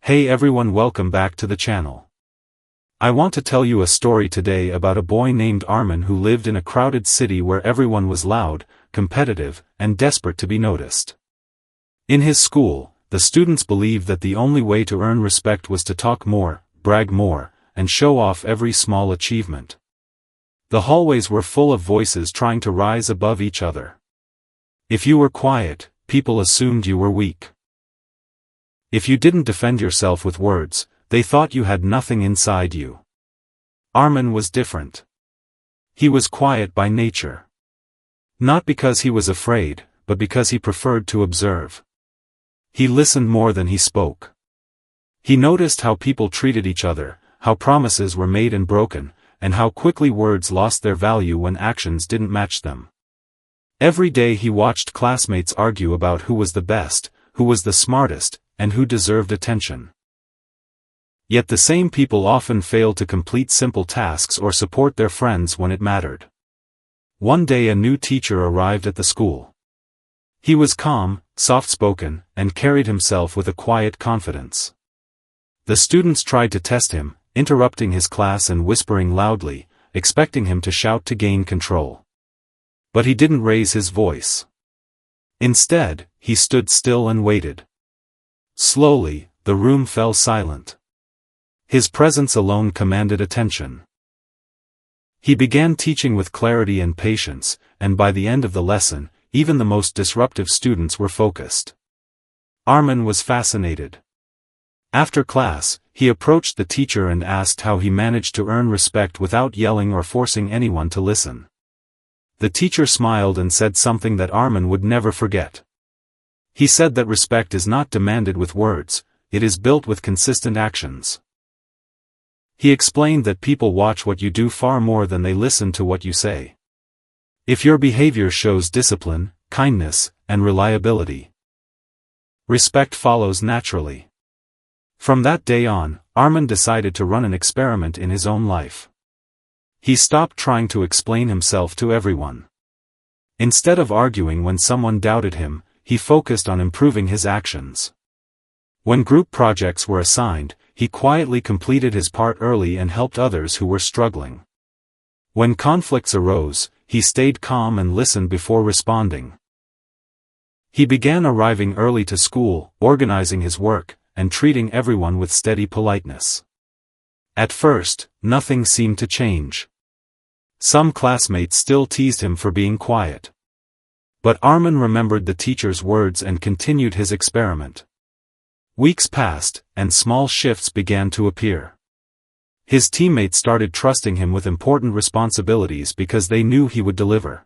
Hey everyone, welcome back to the channel. I want to tell you a story today about a boy named Armin who lived in a crowded city where everyone was loud, competitive, and desperate to be noticed. In his school, the students believed that the only way to earn respect was to talk more, brag more, and show off every small achievement. The hallways were full of voices trying to rise above each other. If you were quiet, people assumed you were weak. If you didn't defend yourself with words, they thought you had nothing inside you. Armin was different. He was quiet by nature. Not because he was afraid, but because he preferred to observe. He listened more than he spoke. He noticed how people treated each other, how promises were made and broken, and how quickly words lost their value when actions didn't match them. Every day he watched classmates argue about who was the best, who was the smartest, and who deserved attention. Yet the same people often failed to complete simple tasks or support their friends when it mattered. One day a new teacher arrived at the school. He was calm, soft-spoken, and carried himself with a quiet confidence. The students tried to test him, interrupting his class and whispering loudly, expecting him to shout to gain control. But he didn't raise his voice. Instead, he stood still and waited. Slowly, the room fell silent. His presence alone commanded attention. He began teaching with clarity and patience, and by the end of the lesson, even the most disruptive students were focused. Armin was fascinated. After class, he approached the teacher and asked how he managed to earn respect without yelling or forcing anyone to listen. The teacher smiled and said something that Armin would never forget. He said that respect is not demanded with words, it is built with consistent actions. He explained that people watch what you do far more than they listen to what you say. If your behavior shows discipline, kindness, and reliability, respect follows naturally. From that day on, Armin decided to run an experiment in his own life. He stopped trying to explain himself to everyone. Instead of arguing when someone doubted him, he focused on improving his actions. When group projects were assigned, he quietly completed his part early and helped others who were struggling. When conflicts arose, he stayed calm and listened before responding. He began arriving early to school, organizing his work, and treating everyone with steady politeness. At first, nothing seemed to change. Some classmates still teased him for being quiet. But Armin remembered the teacher's words and continued his experiment. Weeks passed, and small shifts began to appear. His teammates started trusting him with important responsibilities because they knew he would deliver.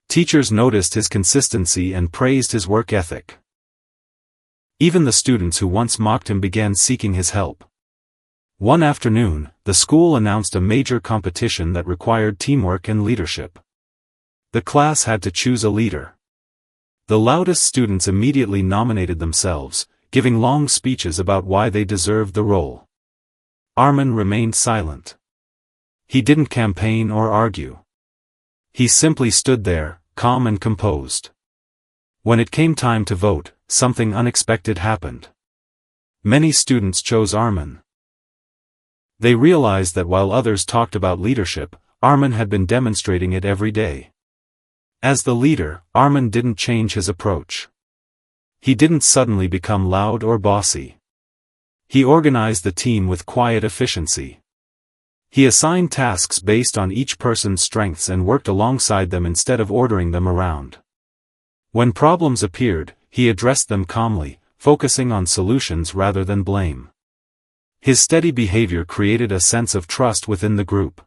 Teachers noticed his consistency and praised his work ethic. Even the students who once mocked him began seeking his help. One afternoon, the school announced a major competition that required teamwork and leadership. The class had to choose a leader. The loudest students immediately nominated themselves, giving long speeches about why they deserved the role. Armin remained silent. He didn't campaign or argue. He simply stood there, calm and composed. When it came time to vote, something unexpected happened. Many students chose Armin. They realized that while others talked about leadership, Armin had been demonstrating it every day. As the leader, Armin didn't change his approach. He didn't suddenly become loud or bossy. He organized the team with quiet efficiency. He assigned tasks based on each person's strengths and worked alongside them instead of ordering them around. When problems appeared, he addressed them calmly, focusing on solutions rather than blame. His steady behavior created a sense of trust within the group.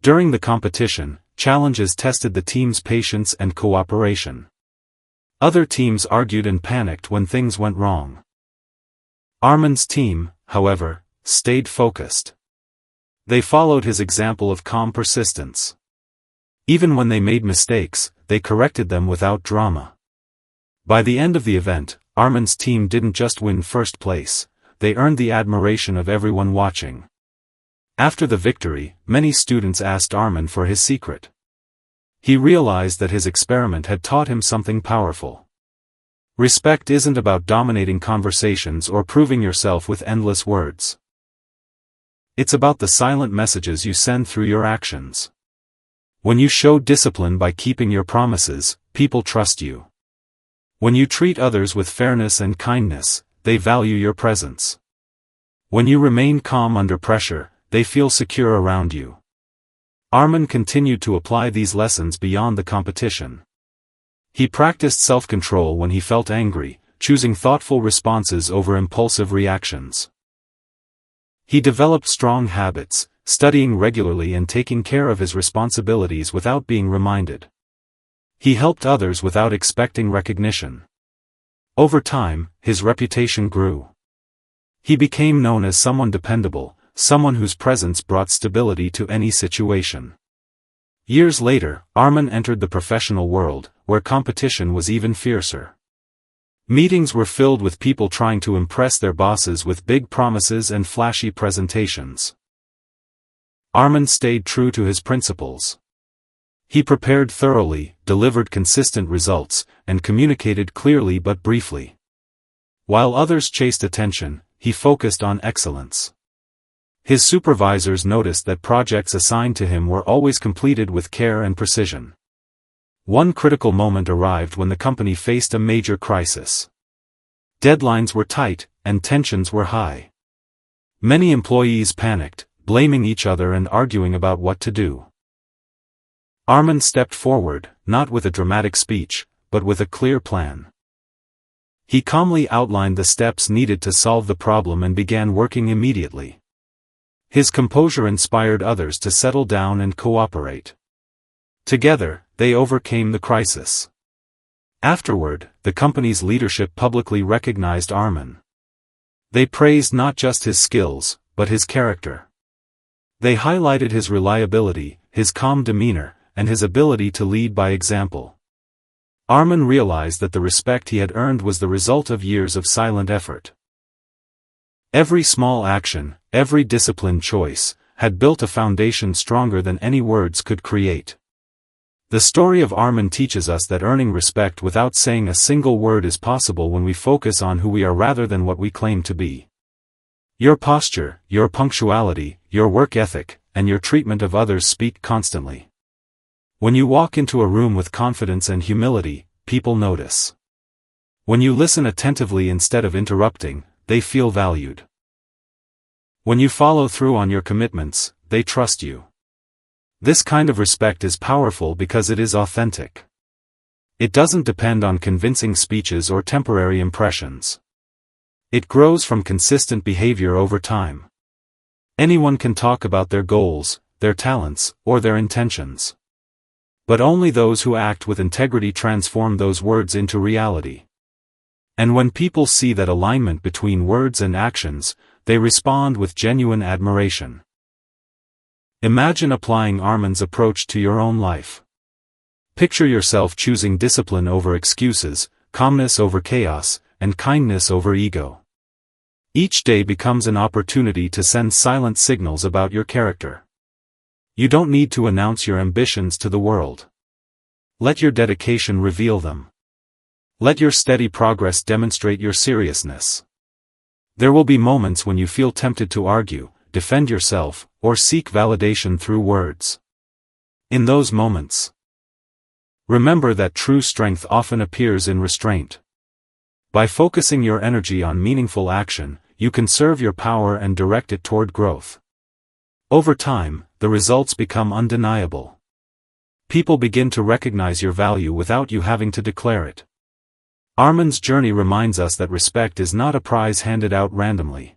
During the competition, challenges tested the team's patience and cooperation. Other teams argued and panicked when things went wrong. Armin's team, however, stayed focused. They followed his example of calm persistence. Even when they made mistakes, they corrected them without drama. By the end of the event, Armin's team didn't just win first place, they earned the admiration of everyone watching. After the victory, many students asked Armin for his secret. He realized that his experiment had taught him something powerful. Respect isn't about dominating conversations or proving yourself with endless words. It's about the silent messages you send through your actions. When you show discipline by keeping your promises, people trust you. When you treat others with fairness and kindness, they value your presence. When you remain calm under pressure, they feel secure around you. Armin continued to apply these lessons beyond the competition. He practiced self-control when he felt angry, choosing thoughtful responses over impulsive reactions. He developed strong habits, studying regularly and taking care of his responsibilities without being reminded. He helped others without expecting recognition. Over time, his reputation grew. He became known as someone dependable, someone whose presence brought stability to any situation. Years later, Armin entered the professional world, where competition was even fiercer. Meetings were filled with people trying to impress their bosses with big promises and flashy presentations. Armin stayed true to his principles. He prepared thoroughly, delivered consistent results, and communicated clearly but briefly. While others chased attention, he focused on excellence. His supervisors noticed that projects assigned to him were always completed with care and precision. One critical moment arrived when the company faced a major crisis. Deadlines were tight, and tensions were high. Many employees panicked, blaming each other and arguing about what to do. Armin stepped forward, not with a dramatic speech, but with a clear plan. He calmly outlined the steps needed to solve the problem and began working immediately. His composure inspired others to settle down and cooperate. Together, they overcame the crisis. Afterward, the company's leadership publicly recognized Armin. They praised not just his skills, but his character. They highlighted his reliability, his calm demeanor, and his ability to lead by example. Armin realized that the respect he had earned was the result of years of silent effort. Every small action, every disciplined choice, had built a foundation stronger than any words could create. The story of Armin teaches us that earning respect without saying a single word is possible when we focus on who we are rather than what we claim to be. Your posture, your punctuality, your work ethic, and your treatment of others speak constantly. When you walk into a room with confidence and humility, people notice. When you listen attentively instead of interrupting, they feel valued. When you follow through on your commitments, they trust you. This kind of respect is powerful because it is authentic. It doesn't depend on convincing speeches or temporary impressions. It grows from consistent behavior over time. Anyone can talk about their goals, their talents, or their intentions. But only those who act with integrity transform those words into reality. And when people see that alignment between words and actions, they respond with genuine admiration. Imagine applying Armin's approach to your own life. Picture yourself choosing discipline over excuses, calmness over chaos, and kindness over ego. Each day becomes an opportunity to send silent signals about your character. You don't need to announce your ambitions to the world. Let your dedication reveal them. Let your steady progress demonstrate your seriousness. There will be moments when you feel tempted to argue, defend yourself, or seek validation through words. In those moments, remember that true strength often appears in restraint. By focusing your energy on meaningful action, you conserve your power and direct it toward growth. Over time, the results become undeniable. People begin to recognize your value without you having to declare it. Armin's journey reminds us that respect is not a prize handed out randomly.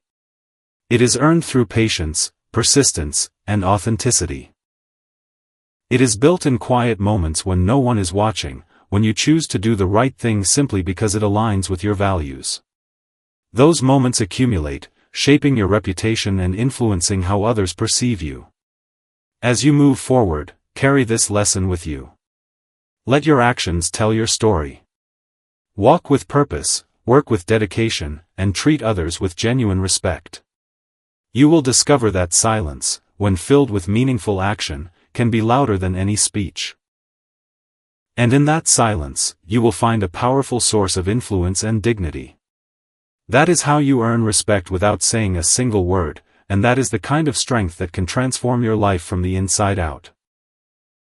It is earned through patience, persistence, and authenticity. It is built in quiet moments when no one is watching, when you choose to do the right thing simply because it aligns with your values. Those moments accumulate, shaping your reputation and influencing how others perceive you. As you move forward, carry this lesson with you. Let your actions tell your story. Walk with purpose, work with dedication, and treat others with genuine respect. You will discover that silence, when filled with meaningful action, can be louder than any speech. And in that silence, you will find a powerful source of influence and dignity. That is how you earn respect without saying a single word, and that is the kind of strength that can transform your life from the inside out.